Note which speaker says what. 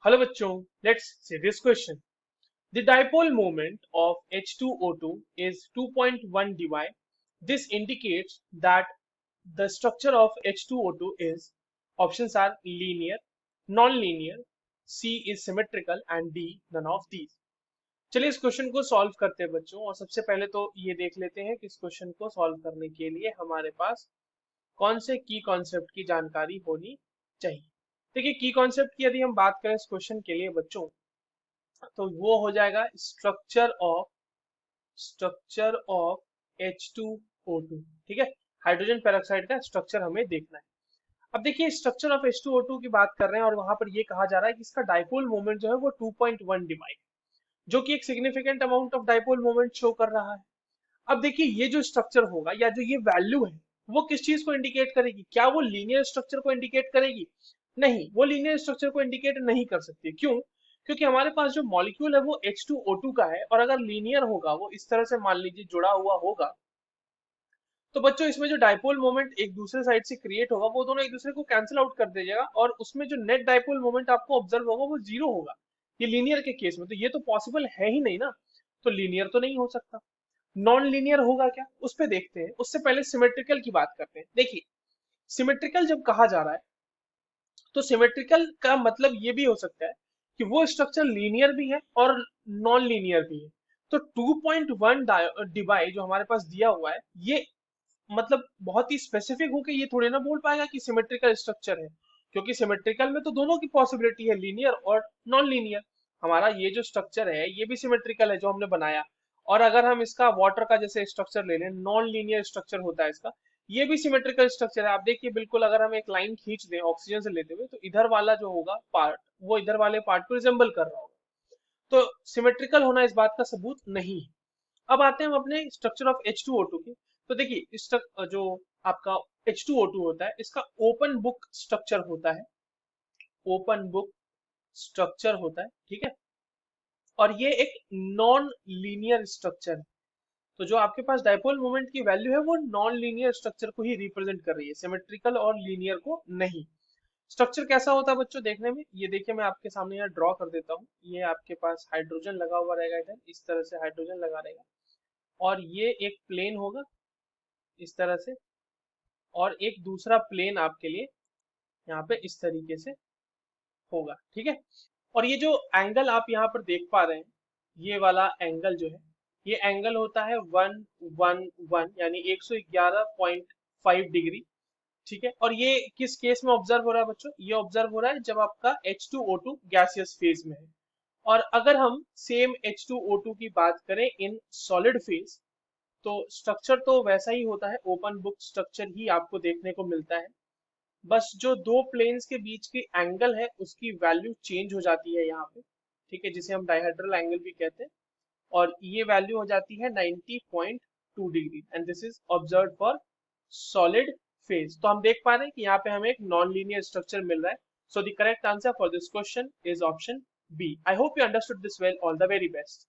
Speaker 1: Hello बच्चों, let's see this question. The dipole moment of H2O2 is 2.1 dy. This indicates that the structure of H2O2 is options are linear, non-linear, C is symmetrical and D none of these. चलिए इस question को solve करते हैं बच्चों और सबसे पहले तो ये देख लेते हैं कि इस क्वेश्चन को सॉल्व करने के लिए हमारे पास कौन से की कॉन्सेप्ट की जानकारी होनी चाहिए। देखिए की कॉन्सेप्ट की यदि हम बात करें इस क्वेश्चन के लिए बच्चों तो वो हो जाएगा स्ट्रक्चर ऑफ H2O2। ठीक है, हाइड्रोजन पेरोक्साइड का स्ट्रक्चर हमें देखना है। अब देखिए स्ट्रक्चर ऑफ H2O2 की बात कर रहे हैं और वहां पर ये कहा जा रहा है कि इसका डाइपोल मोमेंट जो है वो 2.1 डिवाइड, जो कि एक significant amount of dipole moment show कर रहा है। अब देखिए ये जो स्ट्रक्चर होगा या जो ये वैल्यू है वो किस चीज को इंडिकेट करेगी? क्या वो लीनियर स्ट्रक्चर को इंडिकेट करेगी? नहीं, वो लीनियर स्ट्रक्चर को इंडिकेट नहीं कर सकती। क्यों? क्योंकि हमारे पास जो मॉलिक्यूल है वो H2O2 का है और अगर लीनियर होगा, वो इस तरह से मान लीजिए जुड़ा हुआ होगा, तो बच्चों इसमें जो डाइपोल मोमेंट एक दूसरे साइड से क्रिएट होगा वो दोनों एक दूसरे को कैंसिल आउट कर दीजिएगा और उसमें जो नेट डाइपोल मोमेंट आपको ऑब्जर्व होगा वो जीरो होगा। ये लीनियर के केस में तो ये तो पॉसिबल है ही नहीं ना, तो लीनियर तो नहीं हो सकता। नॉन लीनियर होगा क्या, उस पे देखते हैं। उससे पहले सिमेट्रिकल की बात करते हैं। देखिए सिमेट्रिकल जब कहा जा रहा है तो सिमेट्रिकल का मतलब ये भी हो सकता है कि वो स्ट्रक्चर लीनियर भी है और नॉन लीनियर भी है। तो 2.1 डिवाइड जो हमारे पास दिया हुआ है ये मतलब बहुत ही स्पेसिफिक होके ये थोड़े ना बोल पाएगा कि सिमेट्रिकल स्ट्रक्चर है, क्योंकि सिमेट्रिकल में तो दोनों की पॉसिबिलिटी है, लीनियर और नॉन लीनियर। हमारा ये जो स्ट्रक्चर है ये भी सिमेट्रिकल है जो हमने बनाया। और अगर हम इसका वाटर का जैसे स्ट्रक्चर ले लें, नॉन लीनियर स्ट्रक्चर होता है इसका, ये भी सिमेट्रिकल स्ट्रक्चर है। आप देखिए बिल्कुल अगर हम एक लाइन खींच दें ऑक्सीजन से लेते हुए तो इधर वाला जो होगा पार्ट वो इधर वाले पार्ट को रिजेंबल कर रहा होगा। तो सिमेट्रिकल होना इस बात का सबूत नहीं है। अब आते हैं हम अपने स्ट्रक्चर ऑफ H2O2 की। तो देखिए इस जो आपका H2O2 होता है इसका ओपन बुक स्ट्रक्चर होता है, ओपन बुक स्ट्रक्चर होता है। ठीक है, और ये एक नॉन लीनियर स्ट्रक्चर है। तो जो आपके पास डाइपोल मोमेंट की वैल्यू है वो नॉन लीनियर स्ट्रक्चर को ही रिप्रेजेंट कर रही है, सिमेट्रिकल और लीनियर को नहीं। स्ट्रक्चर कैसा होता है बच्चों देखने में? ये देखिए मैं आपके सामने यहाँ ड्रॉ कर देता हूँ। ये आपके पास हाइड्रोजन लगा हुआ रहेगा, इधर इस तरह से हाइड्रोजन लगा रहेगा और ये एक प्लेन होगा इस तरह से, और एक दूसरा प्लेन आपके लिए यहाँ पे इस तरीके से होगा। ठीक है, और ये जो एंगल आप यहाँ पर देख पा रहे हैं, ये वाला एंगल जो है ये एंगल होता है 111 यानी 111.5 डिग्री। ठीक है, और ये किस केस में ऑब्जर्व हो रहा है बच्चों? ये ऑब्जर्व हो रहा है जब आपका H2O2 गैसियस फेज में है। और अगर हम सेम H2O2 की बात करें इन सॉलिड फेज, तो स्ट्रक्चर तो वैसा ही होता है, ओपन बुक स्ट्रक्चर ही आपको देखने को मिलता है। बस जो दो प्लेन्स के बीच की एंगल है उसकी वैल्यू चेंज हो जाती है यहाँ पे। ठीक है, जिसे हम डाइहेड्रल एंगल भी कहते हैं, और ये वैल्यू हो जाती है 90.2 degree and this is observe for solid phase. तो हम देख पा रहे हैं कि यहाँ पे हमें एक नॉन लीनियर स्ट्रक्चर मिल रहा है। So the correct answer for this question is option B. I hope you understood this well. All the very best.